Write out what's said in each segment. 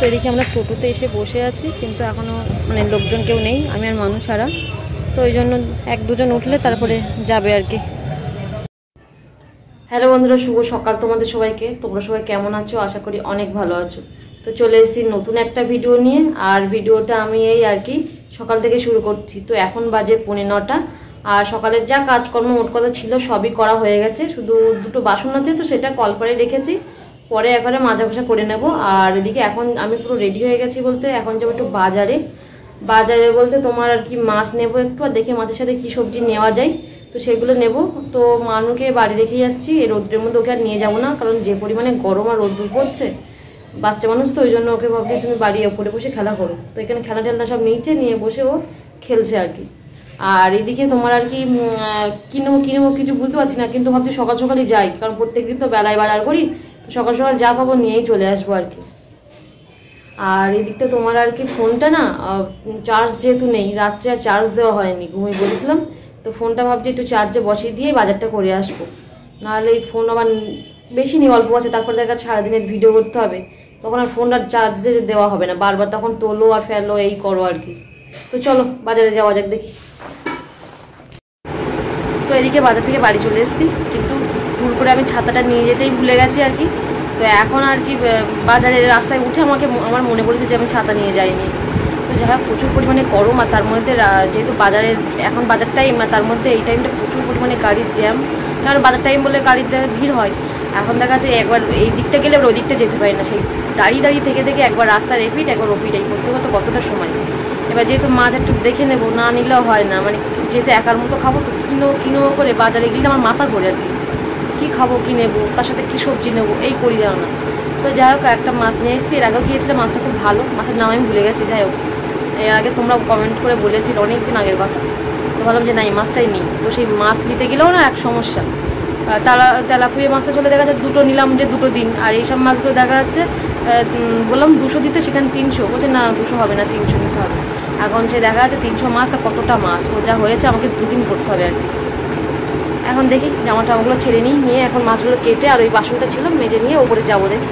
তো এদিকে আমরা টোটোতে এসে বসে আছি, কিন্তু এখনও মানে লোকজন কেউ নেই, আমি আর মানুষ ছাড়া। তো ওই জন্য এক দুজন উঠলে তারপরে যাবে আর কি। হ্যালো বন্ধুরা, শুভ সকাল তোমাদের সবাইকে। তোমরা সবাই কেমন আছো? আশা করি অনেক ভালো আছো। তো চলে এসেছি নতুন একটা ভিডিও নিয়ে। আর ভিডিওটা আমি এই আর কি সকাল থেকে শুরু করছি। তো এখন বাজে 9:45, আর সকালের যা কাজকর্ম মোট কথা ছিল সবই করা হয়ে গেছে। শুধু দুটো বাসন আছে, তো সেটা কল করে রেখেছি, পরে একবারে মাজা ঘষা করে নেব। আর এদিকে এখন আমি পুরো রেডি হয়ে গেছি বলতে, এখন যাবো একটু বাজারে। বাজারে বলতে তোমার আর কি মাছ নেবো একটু, আর দেখে মাছের সাথে কি সবজি নেওয়া যায় তো সেগুলো নেব। তো মানুকে বাড়ি রেখে যাচ্ছি, এই রোদ্রের মধ্যে ওকে আর নিয়ে যাবো না, কারণ যে পরিমাণে গরম আর রোদ্দুর পড়ছে, বাচ্চা মানুষ তো ওই জন্য ওকে ভাবছি তুমি বাড়ি ওপরে বসে খেলা করো। তো এখানে খেলা টেলনা সব নিচে নিয়ে বসে ও খেলছে আর কি। আর এদিকে তোমার আর কি কিনবো কিছু বুঝতে পারছি না, কিন্তু ভাবছি সকাল সকালই যাই, কারণ প্রত্যেকদিন তো বেলায় বাজার করি, তো সকাল সকাল যা পাবো নিয়েই চলে আসবো আর কি। আর এদিকটা তোমার আর কি ফোনটা না চার্জ যেহেতু নেই, রাত্রে আর চার্জ দেওয়া হয়নি, ঘুমিয়ে বলেছিলাম, তো ফোনটা ভাবছি একটু চার্জে বসিয়ে দিয়ে বাজারটা করে আসবো। নাহলে এই ফোন আবার বেশি নেই, অল্প আছে, তারপরে দেখা সারাদিনের ভিডিও করতে হবে, তখন আর ফোনটা চার্জে দেওয়া হবে না, বারবার তখন তোলো আর ফেলো এই করো আর কি। তো চলো বাজারে যাওয়া যাক দেখি। তো এদিকে বাজার থেকে বাড়ি চলে এসেছি, কিন্তু ভুল করে আমি ছাতাটা নিয়ে যেতেই ভুলে গেছি আর কি। তো এখন আর কি বাজারের রাস্তায় উঠে আমার মনে পড়েছে যে আমি ছাতা নিয়ে যাইনি। তো যারা প্রচুর পরিমাণে গরম, আর তার মধ্যে যেহেতু বাজারের এখন বাজার টাইম, আর তার মধ্যে এই টাইমটা প্রচুর পরিমাণে গাড়ির জ্যাম, কারণ বাজার টাইম বলে গাড়ির ভিড় হয়। এখন দেখা যাচ্ছে একবার এই দিকটা গেলে এবার ওই দিকটা যেতে পারি না, সেই দাঁড়িয়ে দাঁড়িয়ে থেকে একবার রাস্তার এপিট একবার ওপিট এই করতে করতে কতটা সময়। এবার যেহেতু মাছ একটু দেখে নেবো, না নিলেও হয় না, মানে যেহেতু একার মতো খাবো, তো কিনো করে বাজারে গেলে আমার মাথা ঘোরে আর কি খাবো, কি নেবো, তার সাথে কি সবজি নেবো, এই করি যাও না। তো যাই হোক একটা মাছ নিয়ে এসেছি, এর আগেও গিয়েছিলাম, মাছটা খুব ভালো, মাছের নাম আমি ভুলে গেছি। যাই হোক এর আগে তোমরা কমেন্ট করে বলেছিল অনেকদিন আগের কথা, তো ভাবলাম যে না এই মাছটাই নিই। তো সেই মাছ নিতে গেলেও না এক সমস্যা, তেলাপুয়ে মাছটা চলে দেখা যাচ্ছে দুটো নিলাম, যে দুটো দিন, আর এইসব মাছগুলো দেখা যাচ্ছে বললাম 200 দিতে, সেখানে 300 বলছে, না 200 হবে না, 300 নিতে হবে। এখন সে দেখা যাচ্ছে 300 মাছ, তা কতটা মাছ, ও যা হয়েছে আমাকে 2 দিন করতে হবে আর কি। এখন দেখি জামা টামাগুলো ছেড়ে নিয়ে এখন মাছগুলো কেটে, আর ওই বাসনটা ছিল মেজে নিয়ে ওপরে যাবো দেখি।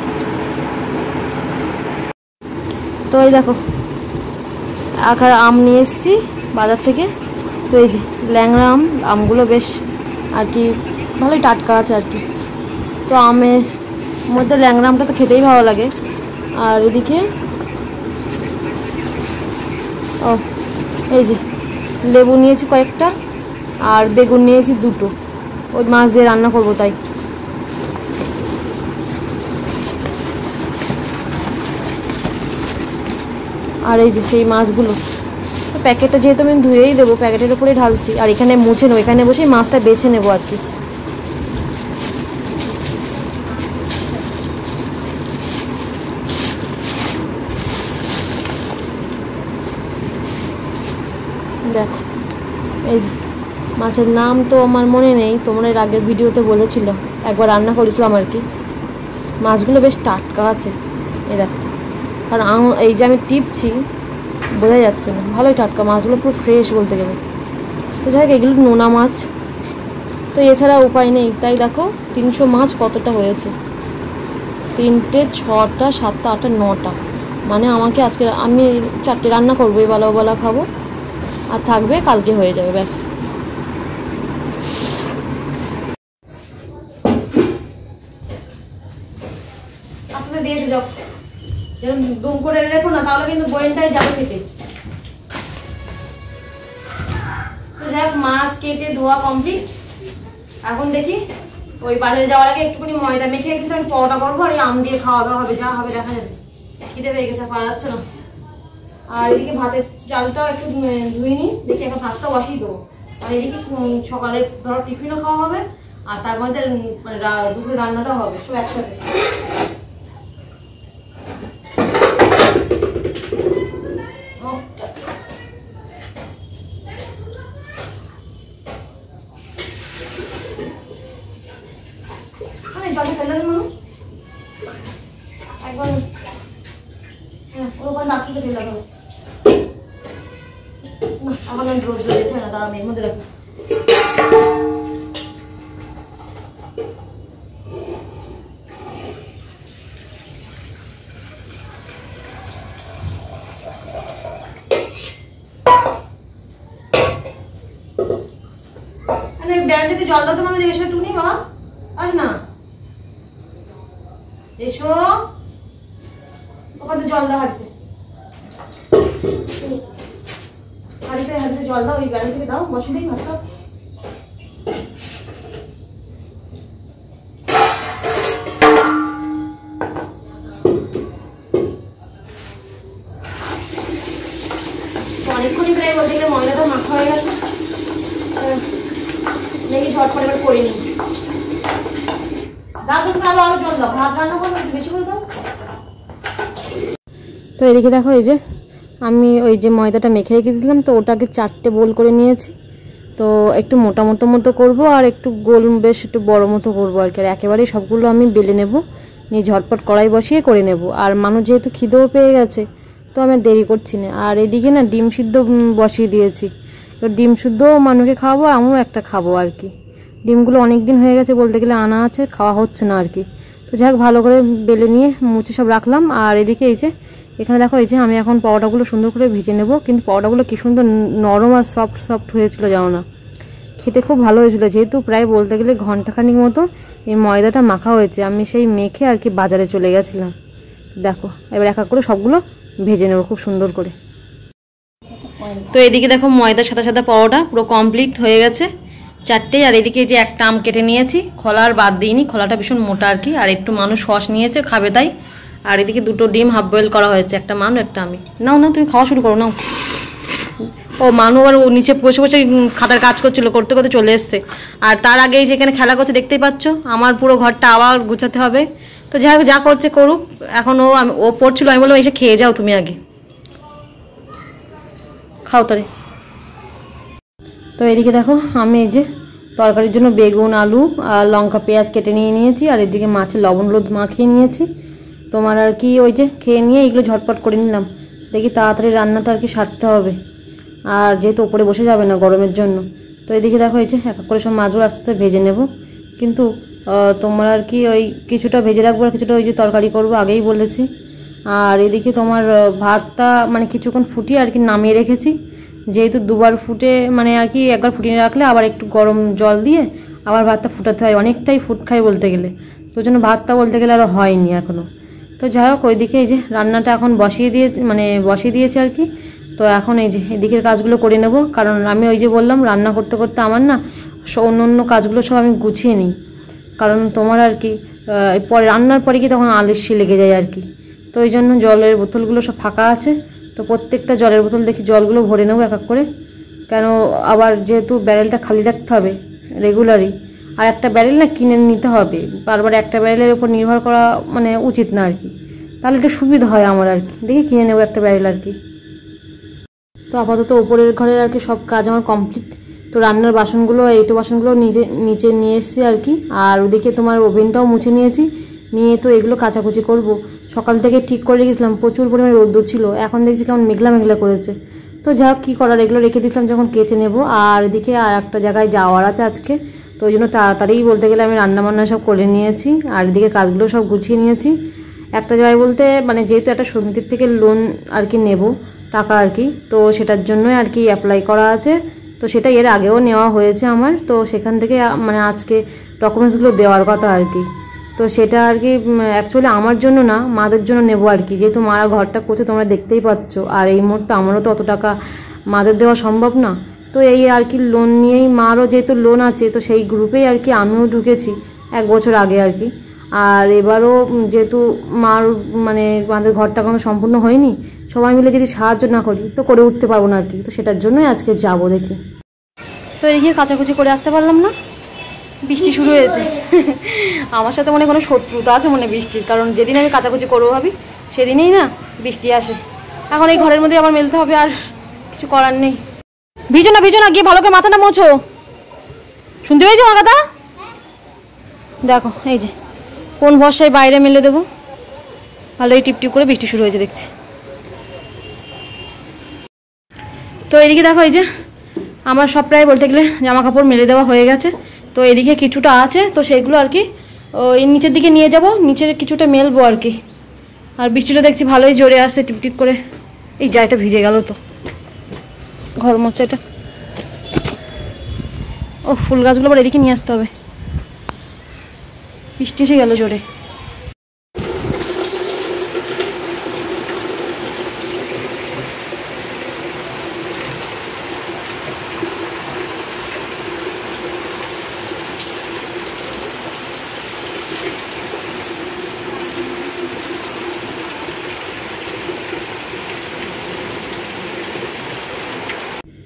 তো এই দেখো আখার আম নিয়ে এসেছি বাজার থেকে। তো এই যে ল্যাংড়া আমগুলো বেশ আর কি ভালোই টাটকা আছে আর কি। তো আমের মধ্যে ল্যাংড়া আমটা তো খেতেই ভালো লাগে। আর এদিকে এই যে লেবু নিয়েছি কয়েকটা, আর বেগুন নিয়েছি 2টো, ওই মাছ দিয়ে রান্না করবো তাই। আর এই যে সেই মাছগুলো, তো প্যাকেটটা যেহেতু আমি ধুয়েই দেবো, প্যাকেটের উপরে ঢালছি, আর এখানে মুছে নেবো, এখানে বসেই মাছটা বেছে নেবো আর কি। দেখো এই যে মাছের নাম তো আমার মনে নেই, তোমরা এর আগের ভিডিওতে বলেছিল, একবার রান্না করেছিলাম আর কি। মাছগুলো বেশ টাটকা আছে, এই দেখো, আর এই যে আমি টিপছি বোঝা যাচ্ছে না, ভালোই টাটকা মাছগুলো, পুরো ফ্রেশ বলতে গেলে। তো যাই হোক এগুলো নোনা মাছ, তো এছাড়া উপায় নেই। তাই দেখো 300 মাছ কতটা হয়েছে, 3টে 6টা 7টা 8টা 9টা, মানে আমাকে আজকে আমি 4টে রান্না করবো, এই বেলা খাবো, আর থাকবে কালকে হয়ে যাবে ব্যাস। আস্তে দিয়ে যাও, যেরকম দুম করে রেখো না, তাহলে কিন্তু বয়েনটাই যাবে খেতে। তো যাই হোক মাছ কেটে ধোয়া কমপ্লিট। এখন দেখি ওই বাজারে যাওয়ার আগে একটুখানি ময়দা মেখে রেখেছি, আমি পরোটা করবো, আর এই আম দিয়ে খাওয়া দাওয়া হবে, যা হবে দেখা যাবে। খিদে পেয়ে গেছে, পারা যাচ্ছে না। আর এদিকে ভাতের চালটাও একটু ধুয়ে নিই, দেখি এখন ভাতটা বসিয়ে দেবো। আর এদিকে সকালে ধরো টিফিনও খাওয়া হবে, আর তার মধ্যে মানে দুপুরে রান্নাটাও হবে, সব একসাথে। একবার ওখানে বাস্কেটে ফেলে দেবো, আমার রোজ যেতে হয় না, তারা মেয়ের মধ্যে রাখি। ব্যালটিতে জল দাও তো মানে এসো টুনি বাবা, আস না এসো, ওখানে জল দাও হাঁড়িতে, হাঁড়িতে জল দাও, ওই ব্যালটি থেকে দাও, বসে দিই ভাতটা। অনেকক্ষণই প্রায় বলতে গেলে ময়দাটা মাখা হয়ে গেছে, দেখি ঝট করে এবার করে নিই। দাও তুমি আরো জল দাও, ভাত রান্না করবো বেশি করে দাও। তো এদিকে দেখো এই যে আমি ওই যে ময়দাটা মেখে রেখেছিলাম, তো ওটাকে 4টে বোল করে নিয়েছি। তো একটু মোটা মতো করবো আর একটু গোল বেশ একটু বড় মতো করবো আর কি। আর একেবারেই সবগুলো আমি বেলে নেব, নিয়ে ঝটপট কড়াই বসিয়ে করে নেব। আর মানুষ যেহেতু খিদেও পেয়ে গেছে, তো আমি দেরি করছি না। আর এদিকে না ডিম সিদ্ধ বসিয়ে দিয়েছি, তো ডিম সিদ্ধ মানুষকে খাওয়াবো, আমিও একটা খাবো আর কি। ডিমগুলো অনেক দিন হয়ে গেছে বলতে গেলে আনা আছে, খাওয়া হচ্ছে না আর কি। তো যাই হোক ভালো করে বেলে নিয়ে মুছে সব রাখলাম। আর এদিকে এই যে এখানে দেখো এই যে আমি এখন পাউডারগুলো সুন্দর করে ভেজে নেব। কিন্তু পাউডারগুলো কি সুন্দর নরম আর সফট হয়েছিল জানো না, খেতে খুব ভালো হয়েছিল। যেহেতু প্রায় বলতে গেলে ঘন্টাখানিক মতো এই ময়দাটা মাখা হয়েছে, আমি সেই মেখে আর কি বাজারে চলে গেছিলাম। দেখো এবার এক এক করে সবগুলো ভেজে নেব খুব সুন্দর করে। তো এদিকে দেখো ময়দার সাদা পাউডার পুরো কমপ্লিট হয়ে গেছে 4টে। আর এদিকে যে একটা আম কেটে নিয়েছি, খোলা আর বাদ দিইনি, খোলাটা ভীষণ মোটা আর কি। আর একটু মানুষ সস নিয়েছে খাবে তাই। আর এদিকে 2টো ডিম হাফ বয়েল করা হয়েছে, একটা মানু একটা আমি। নাও তুমি খাওয়া শুরু করো নাও। ও মানু আবার ও নিচে বসে বসে খাতার কাজ করছিল, করতে করতে চলে এসছে। আর তার আগেই যেখানে খেলা করছে দেখতেই পাচ্ছ, আমার পুরো ঘরটা আবার গুছাতে হবে। তো যাই হোক যা করছে করুক, এখন ও পড়ছিল, আমি বললাম এসে খেয়ে যাও তুমি আগে, খাও তারে। তো এদিকে দেখো আমি এই যে তরকারির জন্য বেগুন আলু আর লঙ্কা পেঁয়াজ কেটে নিয়েছি। আর এদিকে মাছের লবণ হলুদ মাখিয়ে নিয়েছি। তোমার আর কি ওই যে খেয়ে নিয়ে এগুলো ঝটপট করে নিলাম, দেখি তাড়াতাড়ি রান্নাটা আর কি সারতে হবে। আর যেহেতু ওপরে বসে যাবে না গরমের জন্য, তো এদিকে দেখো এই যে এক এক করে সব মাছগুলো আস্তে আস্তে ভেজে নেব। কিন্তু তোমার আর কি ওই কিছুটা ভেজে রাখবো আর কিছুটা ওই যে তরকারি করবো আগেই বলেছি। আর এদিকে তোমার ভাতটা মানে কিছুক্ষণ ফুটিয়ে আর কি নামিয়ে রেখেছি, যেহেতু দুবার ফুটে মানে আর কি একবার ফুটিয়ে রাখলে আবার একটু গরম জল দিয়ে আবার ভাতটা ফুটাতে হয়, অনেকটাই ফুট খায় বলতে গেলে। তো ওই জন্য ভাতটা বলতে গেলে আরও হয়নি এখনও। তো যাই হোক ওইদিকে এই যে রান্নাটা এখন বসিয়ে দিয়েছি আর কি। তো এখন এই যে এদিকের কাজগুলো করে নেব, কারণ আমি ওই যে বললাম রান্না করতে করতে আমার না অন্য কাজগুলো সব আমি গুছিয়ে নিই। কারণ তোমার আর কি পরে রান্নার পরে কি তখন আলস্যি লেগে যায় আর কি। তো ওই জন্য জলের বোতলগুলো সব ফাঁকা আছে, তো প্রত্যেকটা জলের বোতল দেখি জলগুলো ভরে নেবো এক এক করে। কেন আবার যেহেতু ব্যারেলটা খালি রাখতে হবে রেগুলারই, আর একটা ব্যারেল না কিনে নিতে হবে, বারবার একটা ব্যারেলের উপর নির্ভর করা মানে উচিত না আর কি। তাহলে একটু সুবিধা হয় আমার আর কি, দেখি কিনে নেবো একটা ব্যারেল আর কি। তো আপাতত ওপরের ঘরের আর কি সব কাজ আমার কমপ্লিট। তো রান্নার বাসনগুলো এইটো বাসনগুলো নিচে নিয়ে এসেছি আর কি। আর ওদিকে তোমার ওভেনটাও মুছে নিয়েছি, নিয়ে তো এগুলো কাচাকুচি করব। সকাল থেকে ঠিক করে রেখেছিলাম, প্রচুর পরিমাণে রোদ্দুর ছিল, এখন দেখছি কেমন মেঘলা মেঘলা করেছে। তো যা হোক কী করার, এগুলো রেখে দিয়েছিলাম যখন কেচে নেব। আর এদিকে আর একটা জায়গায় যাওয়ার আছে আজকে, তো ওই জন্য তাড়াতাড়ি বলতে গেলে আমি রান্নাবান্না সব করে নিয়েছি। আর এদিকে কাজগুলো সব গুছিয়ে নিয়েছি। একটা জায়গায় বলতে মানে যেহেতু একটা সমিতির থেকে লোন আর কি নেব টাকা আর কি, তো সেটার জন্যই আর কি অ্যাপ্লাই করা আছে। তো সেটা এর আগেও নেওয়া হয়েছে আমার, তো সেখান থেকে মানে আজকে ডকুমেন্টসগুলো দেওয়ার কথা আর কি। তো সেটা আর কি অ্যাকচুয়ালি আমার জন্য না, মাদের জন্য নেব আর কি, যেহেতু মারা ঘরটা করছে তোমরা দেখতেই পাচ্ছ। আর এই মুহূর্তে আমারও তো অত টাকা মাদের দেওয়া সম্ভব না। তো এই আর কি লোন নিয়েই, মারও যেহেতু লোন আছে, তো সেই গ্রুপেই আর কি আমিও ঢুকেছি 1 বছর আগে আর কি। আর এবারও যেহেতু মার মানে আমাদের ঘরটা কোনো সম্পূর্ণ হয়নি, সবাই মিলে যদি সাহায্য না করি তো করে উঠতে পারবো না আর কি। তো সেটার জন্যই আজকে যাবো দেখি। তো এদিকে কাচাকুচি করে আসতে পারলাম না, বৃষ্টি শুরু হয়েছে। আমার সাথে মনে কোনো শত্রুতা আছে মনে বৃষ্টির, কারণ যেদিন আমি কাচাকুচি করবো ভাবি সেদিনই না বৃষ্টি আসে। এখন এই ঘরের মধ্যে আবার মেলতে হবে, আর কিছু করার নেই। ভিজো না গিয়ে ভালো করে মাথাটা মোছো, শুনতে পেয়েছো আমার কথা? দেখো এই যে কোন ভরসায় বাইরে মেলে দেবো, ভালো এই টিপটিপ করে বৃষ্টি শুরু হয়েছে দেখছি। তো এদিকে দেখো এই যে আমার সব প্রায় বলতে গেলে জামা কাপড় মেলে দেওয়া হয়ে গেছে। তো এদিকে কিছুটা আছে, তো সেইগুলো আর কি ওই নিচের দিকে নিয়ে যাব, নিচের কিছুটা মেলবো আর কি। আর বৃষ্টিটা দেখছি ভালোই জোরে আসছে টিপটিপ করে। এই জায়গাটা ভিজে গেল তো ঘর মোচাটা, ও ফুল গাছগুলো আবার এদিকে নিয়ে আসতে হবে, বৃষ্টি এসে গেল জোরে।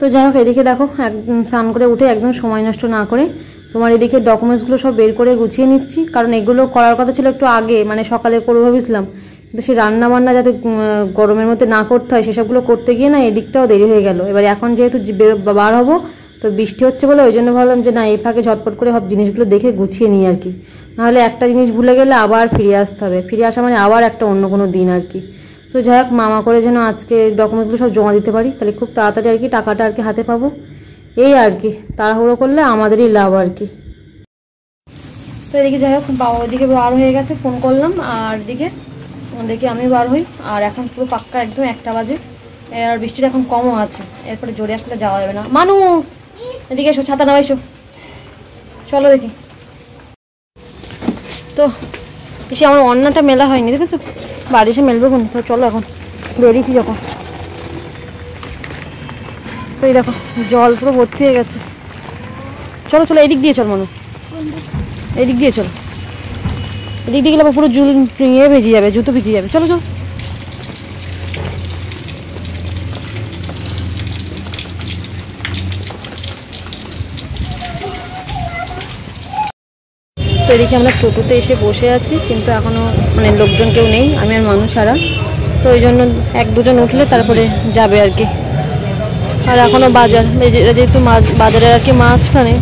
তো যাই হোক, এদিকে দেখো একদম স্নান করে উঠে একদম সময় নষ্ট না করে তোমার এদিকে ডকুমেন্টসগুলো সব বের করে গুছিয়ে নিচ্ছি, কারণ এগুলো করার কথা ছিল একটু আগে, মানে সকালে করবো ভাবছিলাম, কিন্তু সেই রান্না বান্না যাতে গরমের মধ্যে না করতে হয় সেসবগুলো করতে গিয়ে না এদিকটাও দেরি হয়ে গেল। এবার এখন যেহেতু বার হবো, তো বৃষ্টি হচ্ছে বলে ওই জন্য ভাবলাম যে না এই ফাঁকে ঝটপট করে সব জিনিসগুলো দেখে গুছিয়ে নিই আর কি, নাহলে একটা জিনিস ভুলে গেলে আবার ফিরে আসতে হবে, ফিরে আসা মানে আবার একটা অন্য কোনো দিন আর কি। তো যাই হোক, মামা করে যেন আজকে ডকুমেন্টসগুলো সব জমা দিতে পারি, তাহলে খুব তাড়াতাড়ি আর কি টাকাটা আর কি হাতে পাবো, এই আর কি। তাড়াহুড়ো করলে আমাদেরই লাভ আর কি। তো এদিকে যাই হোক, বাবা ওইদিকে বার হয়ে গেছে, ফোন করলাম, আর এদিকে দেখি আমি বার হই। আর এখন পুরো পাক্কা একদম 1টা বাজে, আর বৃষ্টিটা এখন কমও আছে, এরপরে জোরে আসলে যাওয়া যাবে না। মানু এদিকে এসো, ছাতা নাও, এসো, চলো দেখি। তো এসে আমার অন্যটা মেলা হয়নি, দেখেছো, বাড়ি এসে মেলবো কোন। তো চলো এখন বেরিয়েছি যখন, তো এই দেখো জল পুরো ভর্তি হয়ে গেছে। চলো চলো, এদিক দিয়ে চল মানু, এদিক দিয়ে চলো, এদিক দিয়ে গেলে পুরো ইয়ে ভিজে যাবে, জুতো ভিজে যাবে। চলো চলো, তো এদিকে আমরা টোটোতে এসে বসে আছি, কিন্তু এখনো মানে লোকজন কেউ নেই, আমি আর মানুষ ছাড়া। তো ওই জন্য 1-2জন উঠলে তারপরে যাবে আর কি। আর এখনো বাজার, যেহেতু বাজারে আর কি মাঝখানে,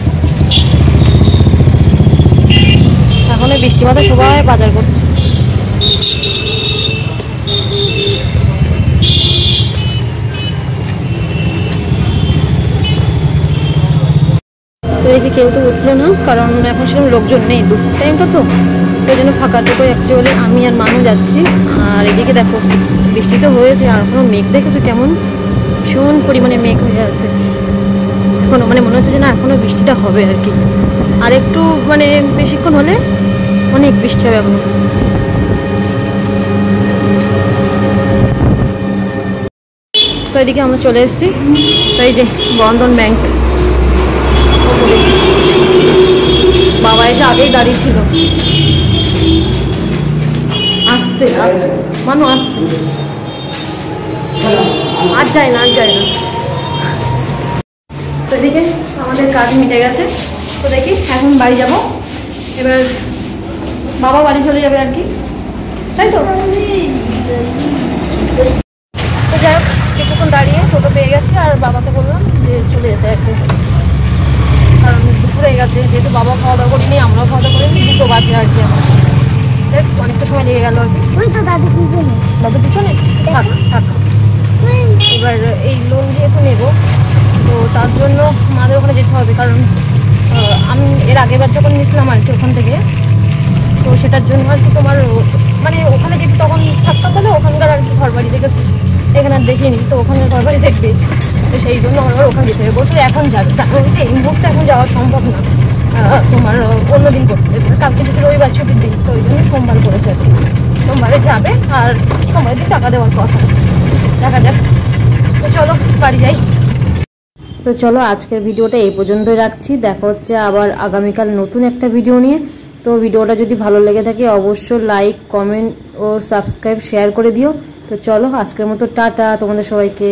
এখন বৃষ্টি মাথায় সবাই বাজার করছে। তো এদিকে কেউ তো উঠলো না, কারণ এখন সেরকম লোকজন নেই, দুপুর টাইমটা তো, ওই জন্য ফাঁকা টোটো অ্যাকচুয়ালি আমি আর মানুষ যাচ্ছি। আর এদিকে দেখো বৃষ্টি তো হয়েছে, আর এখনো মেঘ দেখেছো কেমন ভীষণ পরিমাণে মেঘ হয়ে আছে এখনো, মানে মনে হচ্ছে যে না এখনো বৃষ্টিটা হবে আর কি, আর একটু মানে বেশিক্ষণ হলে অনেক বৃষ্টি হবে এখনো। তো এদিকে আমরা চলে এসেছি, তো এই যে বন্ধন ব্যাংক, বাবা এসে আগেই দাঁড়িয়ে ছিল। আসতে মানু আসতে, আর যায় না, আর যায় না। তো এদিকে আমাদের কাজ মিটে গেছে, তো দেখি এখন বাড়ি যাব। এবার বাবা বাড়ি চলে যাবে আর কি, তাই তো। তো যাই হোক, কিছুক্ষণ দাঁড়িয়ে টোটো পেয়ে গেছি, আর বাবাকে বললাম যে চলে যেতে আর কি, কারণ দুপুরে গেছে, যেহেতু বাবা খাওয়া দাওয়া করিনি, আমরাও খাওয়া দাওয়া করিনি, 2টো বাজে আর কি আমার, অনেকটা সময় লেগে গেল আর কি। দাদুর পিছনে থাক থাক। এবার এই লোন যেহেতু নেবো, তো তার জন্য আমাদের ওখানে যেতে হবে, কারণ আমি এর আগেরবার যখন নিয়েছিলাম আর কি ওখান থেকে, তো সেটার জন্য আর কি তোমার মানে ওখানে যেহেতু তখন থাকতাম বলে ওখানকার আর কি ঘর বাড়ি দেখেছি, এখানে আর দেখিনি, তো ওখানে ঘর বাড়ি দেখবে, তো সেই জন্য আমার ওখানে যেতে হবে। বলছিল এখন যাবে, তারপর বলছে এই মুহূর্তে এখন যাওয়া সম্ভব না, তোমার অন্যদিন করতে, কালকে যেহেতু রবিবার ছুটির দিন, তো ওই জন্য সোমবার করেছে আর কি, সোমবারে যাবে, আর সোমবারের দিন টাকা দেওয়ার কথা, দেখা যাক। তো চলো বাড়ি যাই। তো চলো আজকের ভিডিওটা এই পর্যন্তই রাখছি, দেখা হচ্ছে আবার আগামীকাল নতুন একটা ভিডিও নিয়ে। তো ভিডিওটা যদি ভালো লেগে থাকে অবশ্যই লাইক, কমেন্ট ও সাবস্ক্রাইব, শেয়ার করে দিও। তো চলো আজকের মতো টাটা তোমাদের সবাইকে।